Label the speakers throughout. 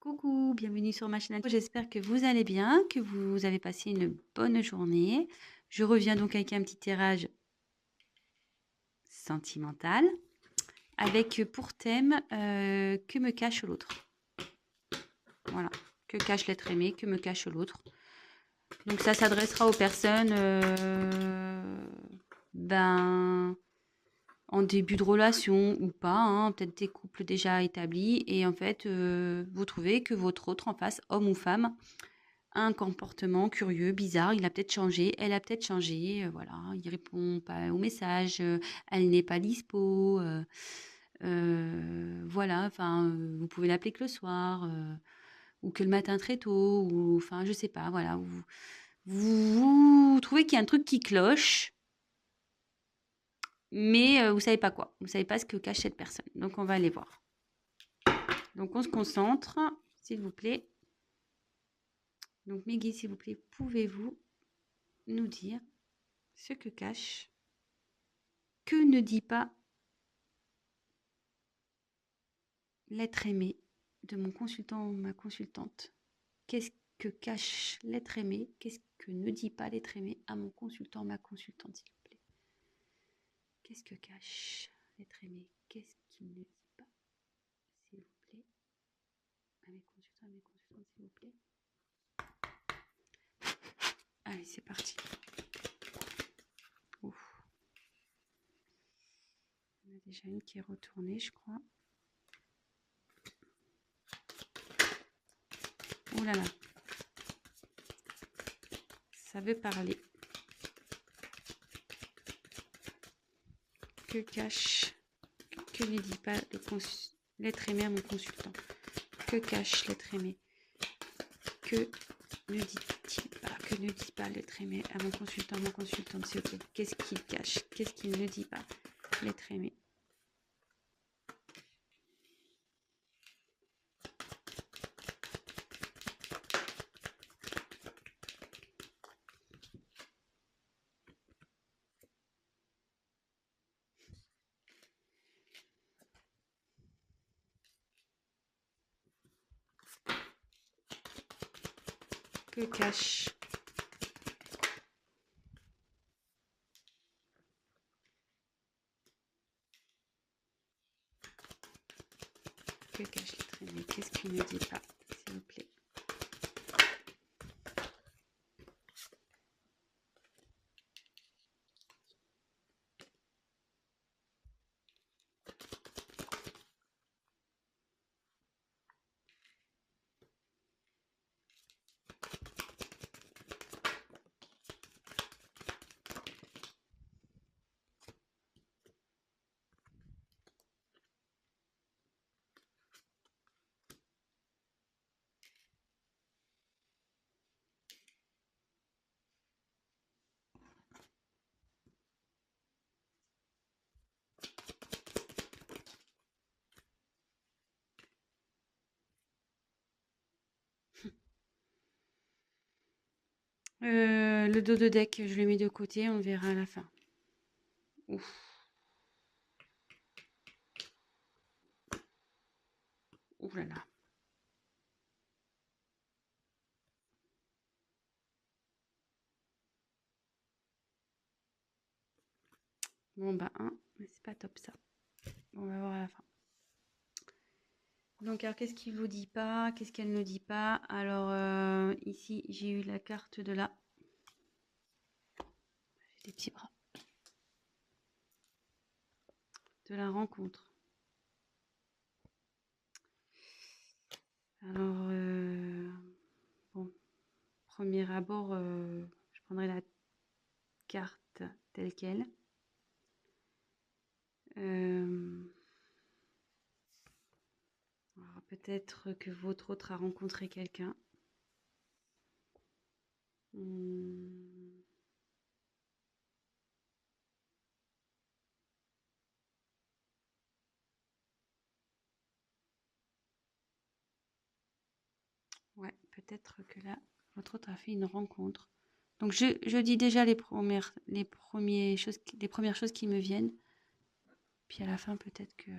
Speaker 1: Coucou, bienvenue sur ma chaîne. J'espère que vous allez bien, que vous avez passé une bonne journée. Je reviens donc avec un petit tirage sentimental avec pour thème que me cache l'autre. Voilà, que cache l'être aimé, que me cache l'autre. Donc ça s'adressera aux personnes en début de relation ou pas, hein, peut-être des couples déjà établis et en fait vous trouvez que votre autre en face, homme ou femme, a un comportement curieux, bizarre, il a peut-être changé, elle a peut-être changé, voilà, il répond pas aux messages, elle n'est pas dispo, voilà, enfin, vous pouvez l'appeler que le soir, ou que le matin très tôt, ou enfin, je sais pas, voilà, vous trouvez qu'il y a un truc qui cloche, mais vous savez pas quoi, vous savez pas ce que cache cette personne. Donc on va aller voir. Donc on se concentre, s'il vous plaît. Donc mes guides, s'il vous plaît, pouvez-vous nous dire ce que cache, que ne dit pas l'être aimé de mon consultant ou ma consultante? Qu'est-ce que cache l'être aimé? Qu'est-ce que ne dit pas l'être aimé à mon consultant, ma consultante, s'il vous plaît? Qu'est-ce que cache l'être aimé? Qu'est-ce qu'il ne dit pas, s'il vous plaît, à mes consultants et mes consultantes, s'il vous plaît? Allez, c'est parti. Ouf. On a déjà une qui est retournée, je crois. Oh là là. Ça veut parler. Que cache, que ne dit pas l'être aimé à mon consultant? Que cache l'être aimé? Que ne dit-il pas? Que ne dit pas l'être aimé à mon consultant, mon consultante, s'il vous plaît? Qu'est-ce qu'il cache? Qu'est-ce qu'il ne dit pas, l'être aimé? Que cache? Que cache l'être aimé? Qu'est-ce qu'il ne dit pas, s'il vous plaît? Le dos de deck, je le mets de côté, on verra à la fin. Ouf. Ouh là là. Bon bah, c'est pas top ça. On va voir à la fin. Donc, alors, qu'est-ce qu'il vous dit pas? Qu'est-ce qu'elle ne dit pas? Alors, ici, j'ai eu la carte de la... J'ai des petits bras. De la rencontre. Alors, bon, premier abord, je prendrai la carte telle qu'elle. Peut-être que votre autre a rencontré quelqu'un. Ouais, peut-être que là, votre autre a fait une rencontre. Donc, je dis déjà les premières choses qui me viennent. Puis à la fin, peut-être que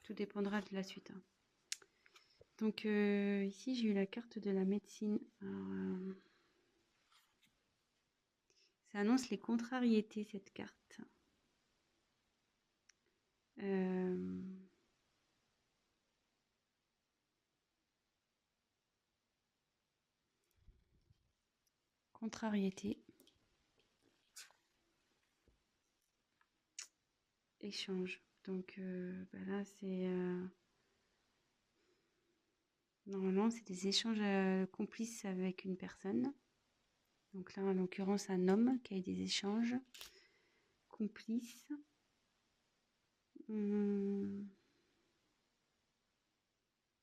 Speaker 1: tout dépendra de la suite. Hein. Donc ici, j'ai eu la carte de la médecine. Alors, ça annonce les contrariétés, cette carte. Contrariété. Échange. Donc bah là, c'est... normalement, c'est des échanges complices avec une personne. Donc là, en l'occurrence, un homme qui a eu des échanges complices.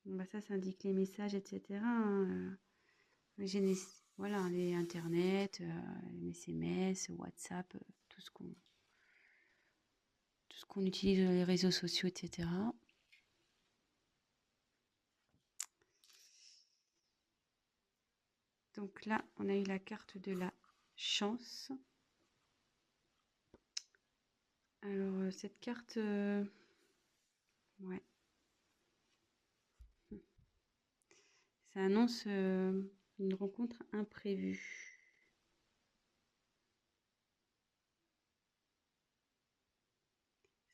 Speaker 1: Bah ça indique les messages, etc. Hein. Voilà, les Internet, les SMS, WhatsApp, tout ce qu'on utilise les réseaux sociaux, etc. Donc là, on a eu la carte de la chance. Alors, cette carte, ouais, ça annonce une rencontre imprévue.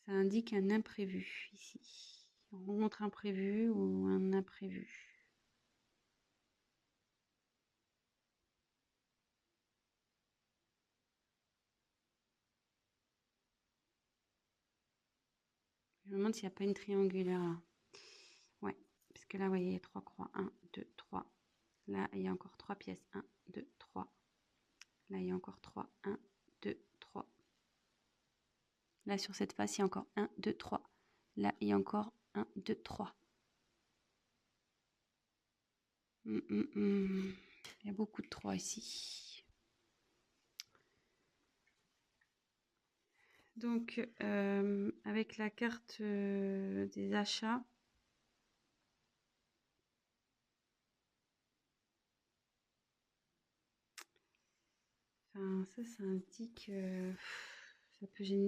Speaker 1: Ça indique un imprévu ici. Une rencontre imprévue ou un imprévu. Je me demande s'il n'y a pas une triangulaire là. Ouais, parce que là, vous voyez, il y a 3 croix. 1, 2, 3. Là, il y a encore 3 pièces. 1, 2, 3. Là, il y a encore 3. 1, 2, 3. Là, sur cette face, il y a encore 1, 2, 3. Là, il y a encore 1, 2, 3. Il y a beaucoup de 3 ici. Donc, avec la carte des achats, enfin, ça indique...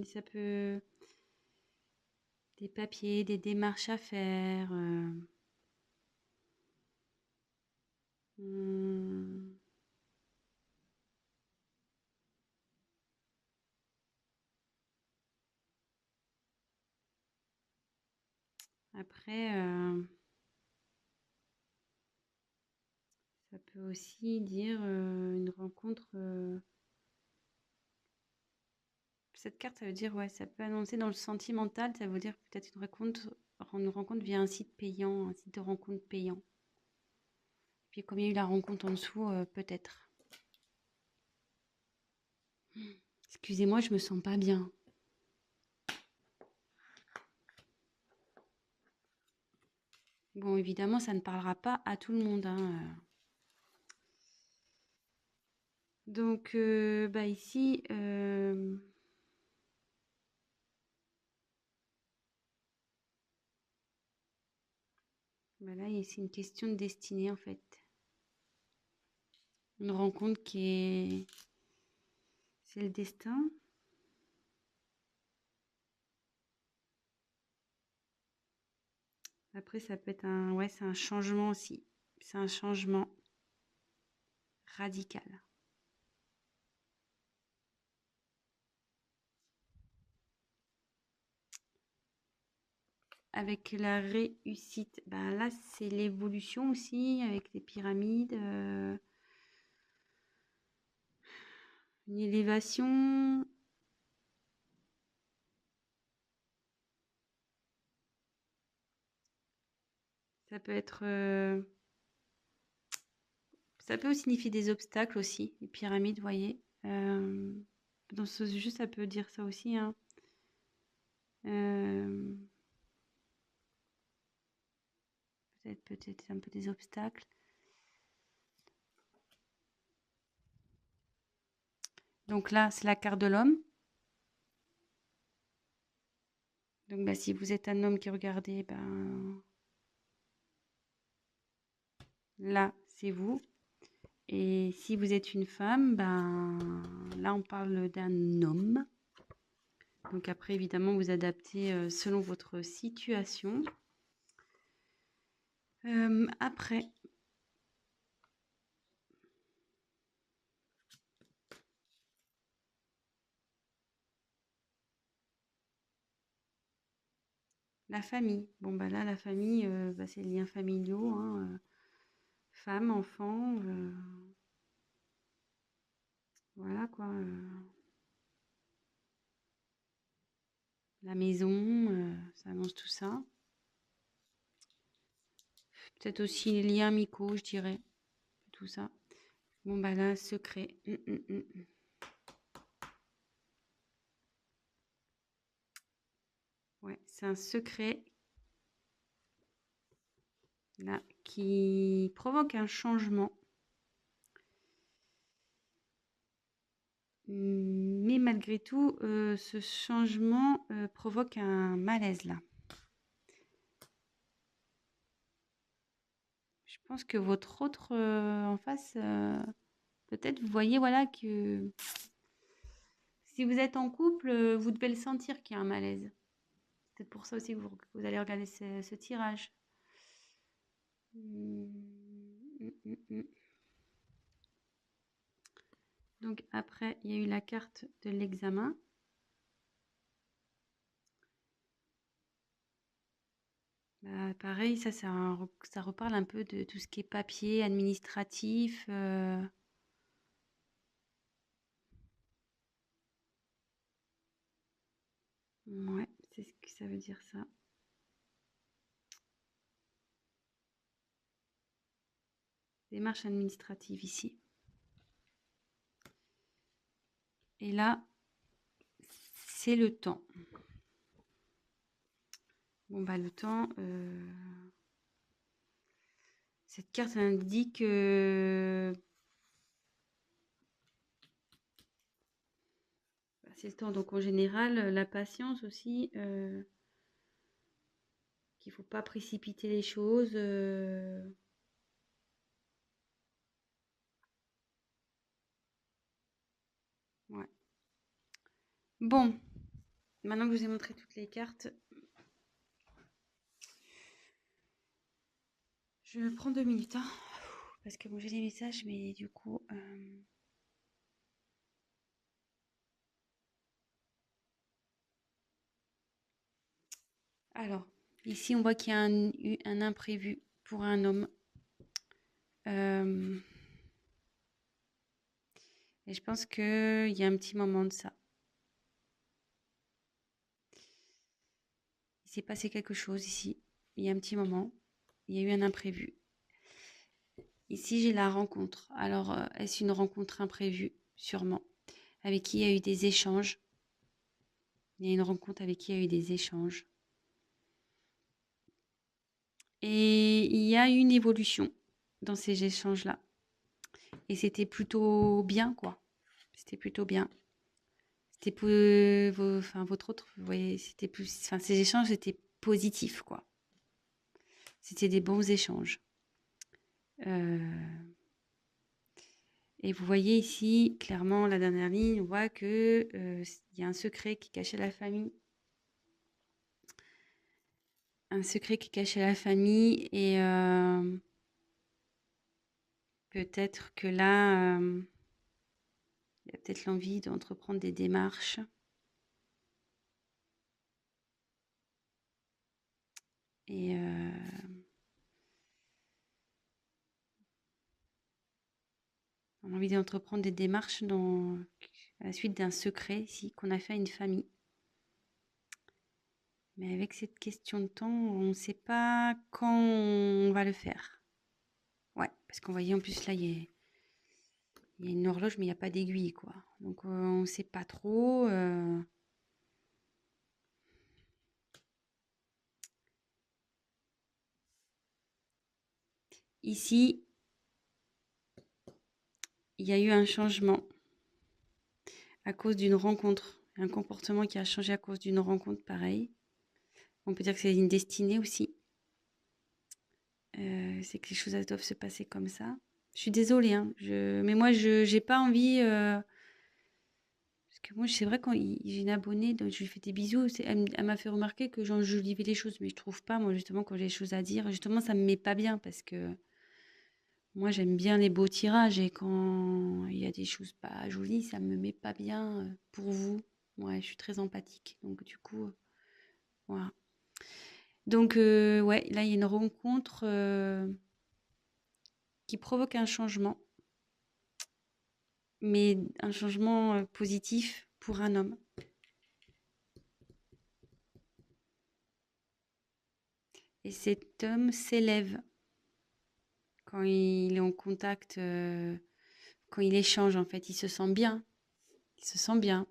Speaker 1: ça peut... Des papiers, des démarches à faire. Après, ça peut aussi dire une rencontre. Cette carte, ça veut dire, ouais, ça peut annoncer dans le sentimental, ça veut dire peut-être une rencontre via un site payant, un site de rencontre payant. Puis comme il y a eu la rencontre en dessous, peut-être. Excusez-moi, je me sens pas bien. Bon, évidemment, ça ne parlera pas à tout le monde. Hein. Donc, bah ici, bah là, c'est une question de destinée en fait. Une rencontre qui est... C'est le destin. Après, ça peut être un... Ouais, c'est un changement aussi. C'est un changement radical. Avec la réussite, ben là, c'est l'évolution aussi, avec les pyramides. Une élévation. Ça peut être... ça peut signifier des obstacles aussi, les pyramides, vous voyez. Dans ce jeu, ça peut dire ça aussi. Hein. Peut-être un peu des obstacles. Donc là, c'est la carte de l'homme. Donc bah, si vous êtes un homme qui regardez, ben là, c'est vous. Et si vous êtes une femme, ben là, on parle d'un homme. Donc après, évidemment, vous adaptez selon votre situation. Après, la famille. Bon, bah là, la famille, bah, c'est les liens familiaux, hein, femme, enfant, voilà quoi. La maison, ça annonce tout ça. Peut-être aussi les liens amicaux, je dirais. Tout ça. Bon, bah là, secret. Ouais, c'est un secret là qui provoque un changement. Mais malgré tout, ce changement provoque un malaise là. Je pense que votre autre en face, peut-être vous voyez voilà que si vous êtes en couple, vous devez le sentir qu'il y a un malaise. C'est peut-être pour ça aussi que vous allez regarder ce tirage. Donc après, il y a eu la carte de l'examen. Bah, pareil, ça reparle un peu de tout ce qui est papier, administratif. Ouais, c'est ce que ça veut dire ça. Démarche administrative ici. Et là, c'est le temps. Bon, bah le temps, cette carte indique bah, c'est le temps. Donc en général, la patience aussi, qu'il ne faut pas précipiter les choses. Ouais. Bon, maintenant que je vous ai montré toutes les cartes, je prends 2 minutes, hein, parce que bon, j'ai des messages, mais du coup... Alors, ici, on voit qu'il y a eu un imprévu pour un homme. Et je pense qu'il y a un petit moment de ça. Il s'est passé quelque chose ici. Il y a un petit moment. Il y a eu un imprévu. Ici, j'ai la rencontre. Alors, est-ce une rencontre imprévue? Sûrement. Avec qui il y a eu des échanges. Il y a une rencontre avec qui il y a eu des échanges. Et il y a eu une évolution dans ces échanges-là. Et c'était plutôt bien, quoi. C'était plutôt bien. C'était pour votre autre, vous voyez, c'était plus, enfin, ces échanges étaient positifs, quoi. C'était des bons échanges. Et vous voyez ici, clairement, la dernière ligne, on voit que il y a un secret qui est caché à la famille. Un secret qui est caché à la famille et peut-être que là, il y a peut-être l'envie d'entreprendre des démarches. Et on a envie d'entreprendre des démarches à la suite d'un secret ici qu'on a fait à une famille. Mais avec cette question de temps, on ne sait pas quand on va le faire. Ouais, parce qu'on voyait en plus là, il y a une horloge, mais il n'y a pas d'aiguille, quoi. Donc on ne sait pas trop. Ici, il y a eu un changement à cause d'une rencontre. Un comportement qui a changé à cause d'une rencontre, pareil. On peut dire que c'est une destinée aussi. C'est que les choses doivent se passer comme ça. Je suis désolée, hein, mais moi, je n'ai pas envie... parce Parce que moi, c'est vrai, quand j'ai une abonnée, donc je lui fais des bisous, elle m'a fait remarquer que j'enjolivais les choses, mais je trouve pas, moi, justement, quand j'ai des choses à dire, justement, ça me met pas bien parce que moi, j'aime bien les beaux tirages et quand il y a des choses pas jolies, ça me met pas bien pour vous. Ouais, je suis très empathique, donc du coup, voilà. Donc, ouais, là, il y a une rencontre qui provoque un changement, mais un changement positif pour un homme. Et cet homme s'élève quand il est en contact, quand il échange, en fait, il se sent bien. Il se sent bien.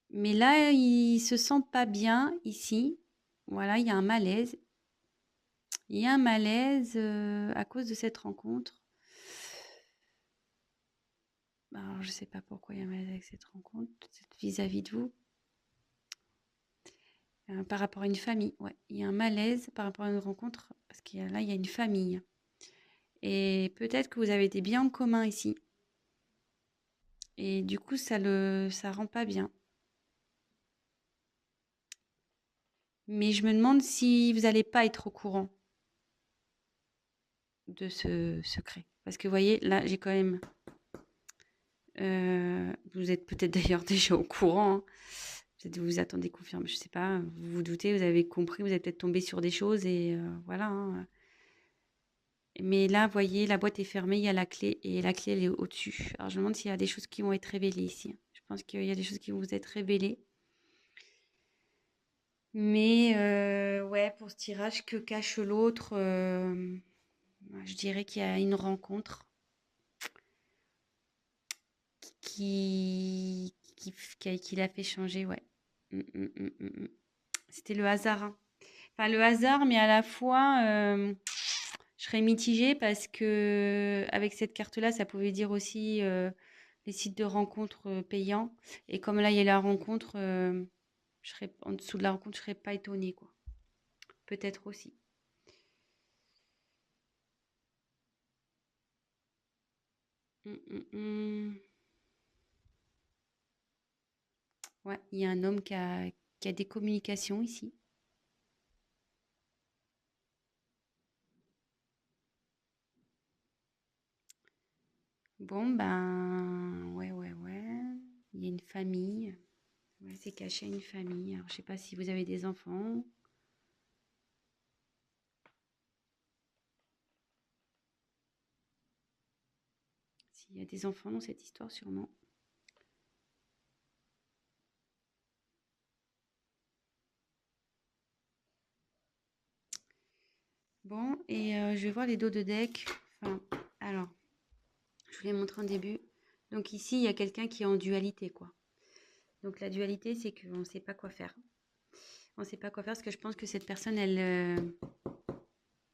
Speaker 1: Mais là, il se sent pas bien ici. Voilà, il y a un malaise. Il y a un malaise à cause de cette rencontre. Alors, je sais pas pourquoi il y a un malaise avec cette rencontre, vis-à-vis de vous. Par rapport à une famille, ouais. Il y a un malaise par rapport à une rencontre, parce qu'il y a, là, il y a une famille. Et peut-être que vous avez des biens en commun ici. Et du coup, ça rend pas bien. Mais je me demande si vous n'allez pas être au courant de ce secret. Parce que vous voyez, là, j'ai quand même... vous êtes peut-être d'ailleurs déjà au courant, hein. Peut-être vous vous attendez confirme, je sais pas. Vous vous doutez, vous avez compris, vous avez peut-être tombé sur des choses et voilà, hein. Mais là, vous voyez, la boîte est fermée, il y a la clé et la clé, elle est au-dessus. Alors, je me demande s'il y a des choses qui vont être révélées ici. Je pense qu'il y a des choses qui vont vous être révélées. Mais ouais, pour ce tirage, que cache l'autre, je dirais qu'il y a une rencontre qui l'a fait changer, ouais. Mm. C'était le hasard, hein. Enfin, le hasard, mais à la fois, je serais mitigée parce que avec cette carte-là, ça pouvait dire aussi les sites de rencontres payants. Et comme là, il y a la rencontre, je serais en dessous de la rencontre, je serais pas étonnée, quoi. Peut-être aussi. Mm. Ouais, il y a un homme qui a des communications ici. Bon, ben, ouais. Il y a une famille. Ouais, c'est caché à une famille. Alors, je sais pas si vous avez des enfants. S'il y a des enfants dans cette histoire, sûrement. Bon, et je vais voir les dos de deck. Enfin, alors, je vous l'ai montré en début. Donc ici, il y a quelqu'un qui est en dualité, quoi. Donc la dualité, c'est qu'on ne sait pas quoi faire. On ne sait pas quoi faire parce que je pense que cette personne, vous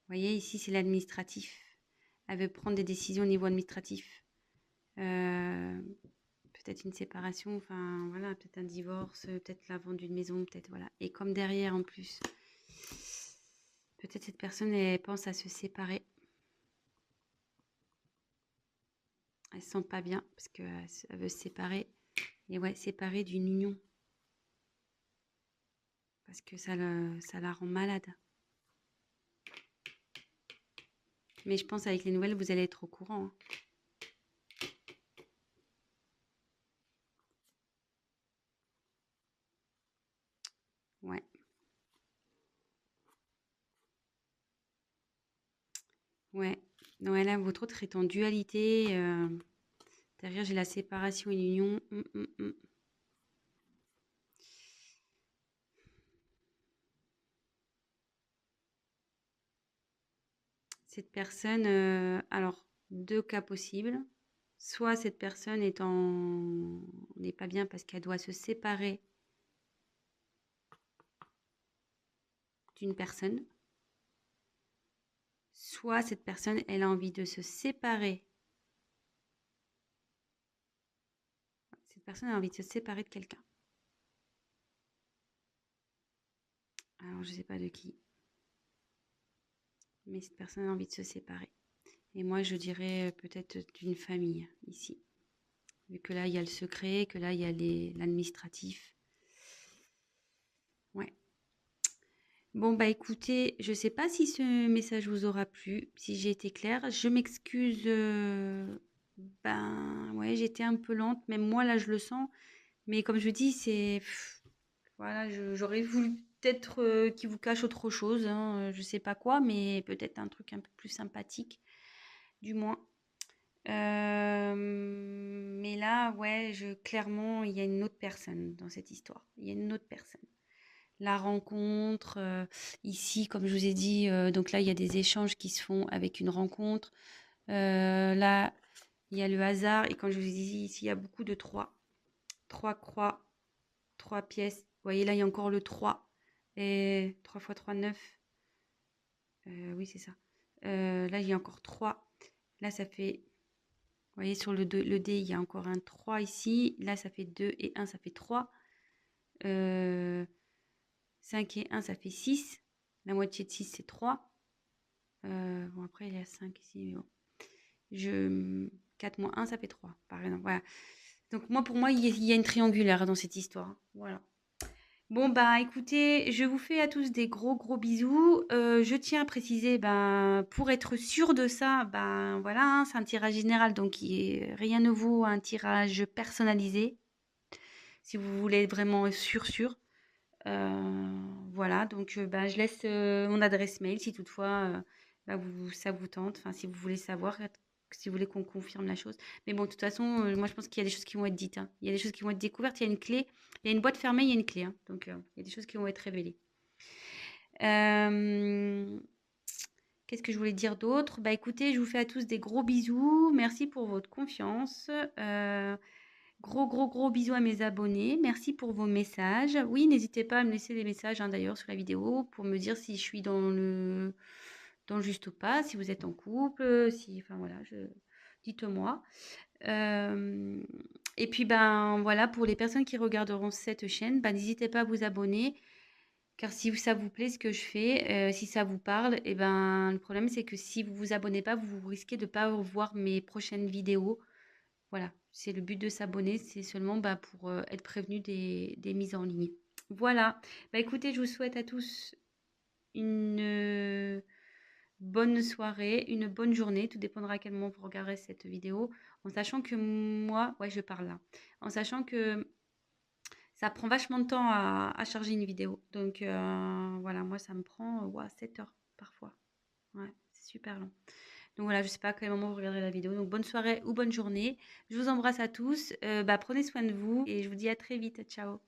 Speaker 1: voyez, ici, c'est l'administratif. Elle veut prendre des décisions au niveau administratif. Euh, peut-être une séparation, enfin voilà, peut-être un divorce, peut-être la vente d'une maison, peut-être voilà. Et comme derrière en plus, peut-être cette personne elle pense à se séparer. Elle se sent pas bien parce qu'elle veut se séparer. Et ouais, séparer d'une union parce que ça la rend malade. Mais je pense avec les nouvelles, vous allez être au courant, hein. Ouais, ouais. Non, là, votre autre est en dualité. Derrière, j'ai la séparation et l'union. Cette personne, alors, deux cas possibles. Soit cette personne n'est pas bien parce qu'elle doit se séparer d'une personne. Soit cette personne, elle a envie de se séparer. Cette personne a envie de se séparer de quelqu'un. Alors, je ne sais pas de qui. Mais cette personne a envie de se séparer. Et moi, je dirais peut-être d'une famille ici. Vu que là, il y a le secret, que là, il y a l'administratif. Ouais. Bon, bah écoutez, je sais pas si ce message vous aura plu, si j'ai été claire. Je m'excuse. Ben, ouais, j'étais un peu lente. Même moi, là, je le sens. Mais comme je dis, voilà, j'aurais voulu peut-être qu'il vous cache autre chose, hein, je sais pas quoi, mais peut-être un truc un peu plus sympathique, du moins. Mais là, ouais, clairement, il y a une autre personne dans cette histoire. Il y a une autre personne. La rencontre, ici, comme je vous ai dit, donc là, il y a des échanges qui se font avec une rencontre. Là, il y a le hasard. Et quand je vous ai dit, ici, il y a beaucoup de trois. Trois croix, trois pièces. Vous voyez, là, il y a encore le 3. Et 3 fois 3, 9. Oui, c'est ça. Là, il y a encore 3. Là, ça fait... Vous voyez, sur le dé, il y a encore un 3 ici. Là, ça fait 2 et 1, ça fait 3. 5 et 1, ça fait 6. La moitié de 6, c'est 3. Bon, après, il y a 5 ici. Mais bon. 4 moins 1, ça fait 3, par exemple. Voilà. Donc, pour moi, il y a une triangulaire dans cette histoire. Voilà. Bon, bah écoutez, je vous fais à tous des gros gros bisous. Je tiens à préciser, ben, pour être sûr de ça, ben voilà, hein, c'est un tirage général, donc rien ne vaut un tirage personnalisé. Si vous voulez être vraiment sûr. Voilà, donc ben, je laisse mon adresse mail si toutefois ben, ça vous tente, enfin si vous voulez savoir, si vous voulez qu'on confirme la chose. Mais bon, de toute façon, moi je pense qu'il y a des choses qui vont être dites, hein. Il y a des choses qui vont être découvertes, il y a une clé, il y a une boîte fermée, il y a une clé, hein. Donc il y a des choses qui vont être révélées. Euh, Qu'est-ce que je voulais dire d'autre? Bah écoutez, je vous fais à tous des gros bisous. Merci pour votre confiance. Gros, gros, gros bisous à mes abonnés. Merci pour vos messages. Oui, n'hésitez pas à me laisser des messages hein, d'ailleurs sur la vidéo pour me dire si je suis dans le juste ou pas, si vous êtes en couple, si, enfin voilà, dites-moi. Euh, et puis ben voilà, pour les personnes qui regarderont cette chaîne, ben, n'hésitez pas à vous abonner. Car si ça vous plaît ce que je fais, si ça vous parle, et ben le problème c'est que si vous vous abonnez pas, vous risquez de pas voir mes prochaines vidéos. Voilà, c'est le but de s'abonner, c'est seulement bah, pour être prévenu des mises en ligne. Voilà, bah écoutez, je vous souhaite à tous une bonne soirée, une bonne journée, tout dépendra à quel moment vous regarderez cette vidéo, en sachant que moi, ouais je parle là, en sachant que ça prend vachement de temps à charger une vidéo. Donc voilà, moi ça me prend 7 heures parfois. Ouais, c'est super long. Donc voilà, je sais pas à quel moment vous regarderez la vidéo. Donc bonne soirée ou bonne journée. Je vous embrasse à tous. Bah, prenez soin de vous et je vous dis à très vite. Ciao.